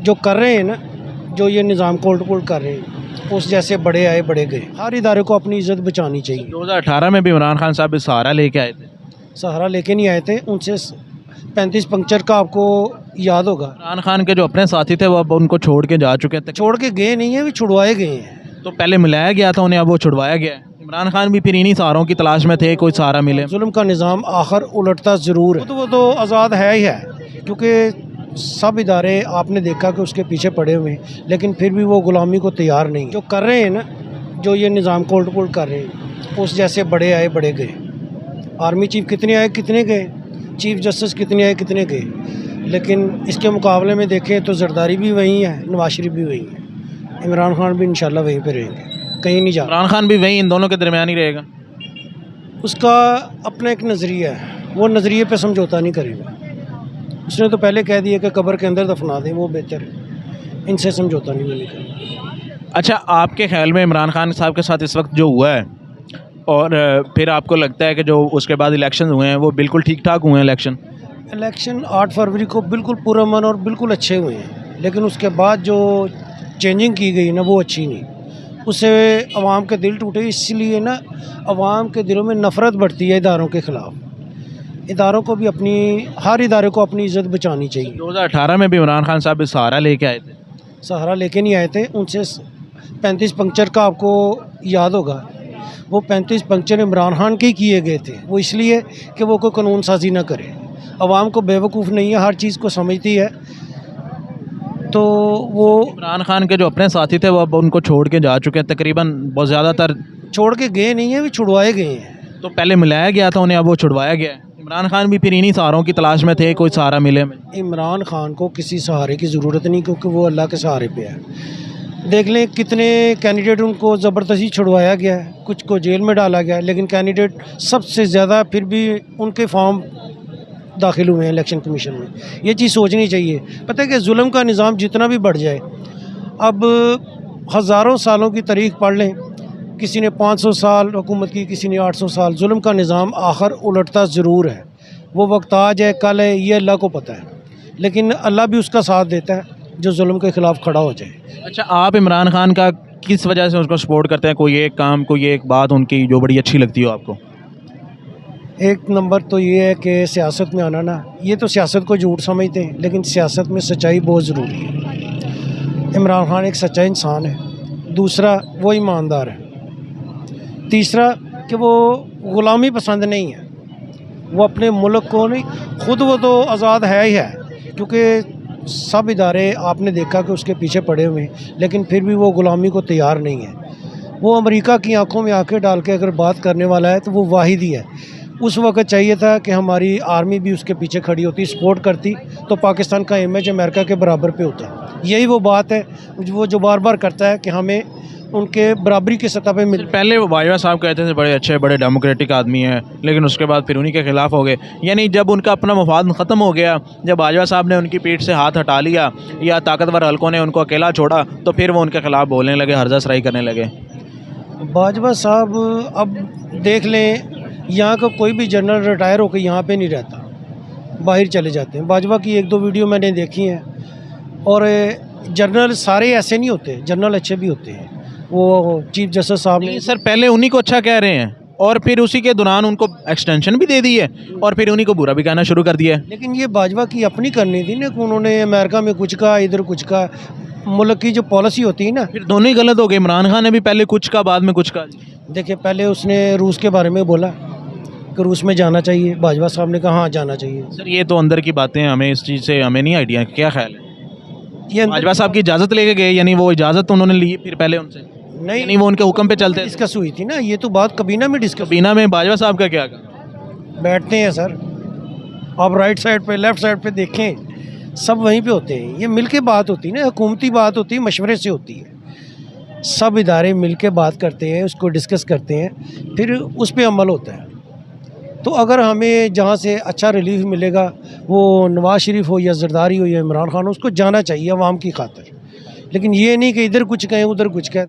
जो कर रहे हैं ना, जो ये निज़ाम को उलट पुलट कर रहे हैं, उस जैसे बड़े आए बड़े गए। हर इदारे को अपनी इज़्ज़त बचानी चाहिए। 2018 में भी इमरान खान साहब सहारा लेके आए थे। सहारा लेके नहीं आए थे, उनसे 35 पंक्चर का आपको याद होगा। इमरान खान के जो अपने साथी थे वो अब उनको छोड़ के जा चुके थे। छोड़ के गए नहीं है, भी छुड़वाए गए हैं। तो पहले मिलाया गया था उन्हें, अब वो छुड़वाया गया है। इमरान खान भी फिर इन्हीं सहारों की तलाश में थे, कोई सहारा मिले। जुल्म का निज़ाम आखिर उलटता ज़रूर है। वो तो आज़ाद है ही है, क्योंकि सब इदारे आपने देखा कि उसके पीछे पड़े हुए हैं, लेकिन फिर भी वो ग़ुलामी को तैयार नहीं। जो कर रहे हैं ना, जो ये निज़ाम को उलट पुलट कर रहे हैं, उस जैसे बड़े आए बड़े गए। आर्मी चीफ कितने आए कितने गए, चीफ जस्टिस कितने आए कितने गए, लेकिन इसके मुकाबले में देखें तो जरदारी भी वही है, नवाज शरीफ भी वही है, इमरान खान भी इंशाल्लाह वहीं पे रहेंगे, कहीं नहीं जा। इमरान खान भी वही इन दोनों के दरमियान ही रहेगा। उसका अपना एक नज़रिया है, वो नज़रिए पे समझौता नहीं करेगा। उसने तो पहले कह दिया कि कब्र के अंदर दफना दें, वो बेहतर है, इनसे समझौता नहीं मिलेगा। अच्छा, आपके ख्याल में इमरान खान साहब के साथ इस वक्त जो हुआ है, और फिर आपको लगता है कि जो उसके बाद इलेक्शन हुए हैं वो बिल्कुल ठीक ठाक हुए हैं? इलेक्शन 8 फरवरी को बिल्कुल पुरअमन और बिल्कुल अच्छे हुए हैं, लेकिन उसके बाद जो चेंजिंग की गई ना, वो अच्छी नहीं। उससे अवाम के दिल टूटे, इसलिए ना अवाम के दिलों में नफ़रत बढ़ती है इदारों के ख़िलाफ़। इदारों को भी अपनी, हर इदारे को अपनी इज़्ज़त बचानी चाहिए। 2018 में भी इमरान खान साहब सहारा लेके आए थे। सहारा लेके नहीं आए थे, उनसे 35 पंक्चर का आपको याद होगा। वो 35 पंक्चर इमरान खान के ही किए गए थे, वो इसलिए कि वो कोई कानून साजी ना करे। अवाम को बेवकूफ़ नहीं है, हर चीज़ को समझती है। तो वो इमरान खान के जो अपने साथी थे वो अब उनको छोड़ के जा चुके हैं, तकरीबन बहुत ज़्यादातर। छोड़ के गए नहीं है, भी छुड़वाए गए हैं। तो पहले मिलाया गया था उन्हें, अब वो छुड़वाया गया है। इमरान खान भी फिर इन्हीं सहारों की तलाश में थे, कोई सहारा मिले। इमरान खान को किसी सहारे की ज़रूरत नहीं, क्योंकि वो अल्लाह के सहारे पे है। देख लें कितने कैंडिडेट उनको ज़बरदस्ती छुड़वाया गया है, कुछ को जेल में डाला गया है, लेकिन कैंडिडेट सबसे ज़्यादा फिर भी उनके फॉर्म दाखिल हुए हैं इलेक्शन कमीशन में। ये चीज़ सोचनी चाहिए। पता है कि जुल्म का निज़ाम जितना भी बढ़ जाए, अब हज़ारों सालों की तारीख पढ़ लें, किसी ने 500 साल हुकूमत की, किसी ने 800 साल। जुल्म का निज़ाम आखिर उलटता ज़रूर है। वो वक्त आज है कल है, ये अल्लाह को पता है, लेकिन अल्लाह भी उसका साथ देता है जो जुल्म के ख़िलाफ़ खड़ा हो जाए। अच्छा, आप इमरान खान का किस वजह से उसको सपोर्ट करते हैं? कोई एक काम, कोई एक बात उनकी जो बड़ी अच्छी लगती हो आपको? एक नंबर तो ये है कि सियासत में आना ना, ये तो सियासत को झूठ समझते हैं, लेकिन सियासत में सच्चाई बहुत ज़रूरी है। इमरान खान एक सच्चा इंसान है। दूसरा, वो ईमानदार है। तीसरा कि वो ग़ुलामी पसंद नहीं है, वो अपने मुल्क को नहीं, ख़ुद वो तो आज़ाद है ही है, क्योंकि सब इदारे आपने देखा कि उसके पीछे पड़े हुए हैं, लेकिन फिर भी वो ग़ुलामी को तैयार नहीं है। वो अमेरिका की आंखों में आंखें डाल के अगर बात करने वाला है तो वो वाहिद ही है। उस वक्त चाहिए था कि हमारी आर्मी भी उसके पीछे खड़ी होती, सपोर्ट करती, तो पाकिस्तान का इमेज अमेरिका के बराबर पे होता। यही वो बात है वो जो बार बार करता है कि हमें उनके बराबरी की सतह पे मिल। पहले वो बाजवा साहब कहते थे बड़े अच्छे बड़े डेमोक्रेटिक आदमी हैं, लेकिन उसके बाद फिर उन्हीं के ख़िलाफ़ हो गए। यानी जब उनका अपना मफाद ख़त्म हो गया, जब बाजवा साहब ने उनकी पीठ से हाथ हटा लिया या ताकतवर हलकों ने उनको अकेला छोड़ा, तो फिर वो उनके ख़िलाफ़ बोलने लगे, हर्जासराई करने लगे। बाजवा साहब, अब देख लें, यहाँ का कोई भी जनरल रिटायर होकर यहाँ पे नहीं रहता, बाहर चले जाते हैं। बाजवा की 1-2 वीडियो मैंने देखी हैं। और जनरल सारे ऐसे नहीं होते, जनरल अच्छे भी होते हैं। वो चीफ जस्टिस साहब ने सर पहले उन्हीं को अच्छा कह रहे हैं, और फिर उसी के दौरान उनको एक्सटेंशन भी दे दी है, और फिर उन्हीं को बुरा भी कहना शुरू कर दिया है। लेकिन ये बाजवा की अपनी करनी थी ना, कि उन्होंने अमेरिका में कुछ कहा, इधर कुछ कहा। मुल्क की जो पॉलिसी होती है ना, फिर दोनों ही गलत हो गए। इमरान खान ने भी पहले कुछ कहा, बाद में कुछ कहा। देखिए, पहले उसने रूस के बारे में बोला कि रूस में जाना चाहिए, बाजवा साहब ने कहा हाँ जाना चाहिए। सर ये तो अंदर की बातें हैं, हमें इस चीज़ से हमें नहीं आइडिया, क्या ख्याल है? ये बाजवा साहब की इजाज़त लेके गए, यानी वो इजाज़त उन्होंने ली फिर पहले उनसे? नहीं, वो उनके हुक्म पे चलते थे। डिस्कस हुई थी ना, ये तो बात कबीना में डिस्कस। कबीना में बाजवा साहब का क्या कहा? बैठते हैं सर, आप राइट साइड पे लेफ़्ट साइड पे देखें, सब वहीं पे होते हैं। ये मिल के बात होती है ना, हुकूमती बात होती है, मशवरे से होती है। सब इदारे मिल के बात करते हैं, उसको डिस्कस करते हैं, फिर उस पर अमल होता है। तो अगर हमें जहाँ से अच्छा रिलीफ मिलेगा, वो नवाज शरीफ हो या जरदारी हो या इमरान खान हो, उसको जाना चाहिए अवाम की खातिर। लेकिन ये नहीं कि इधर कुछ कहें उधर कुछ कहें।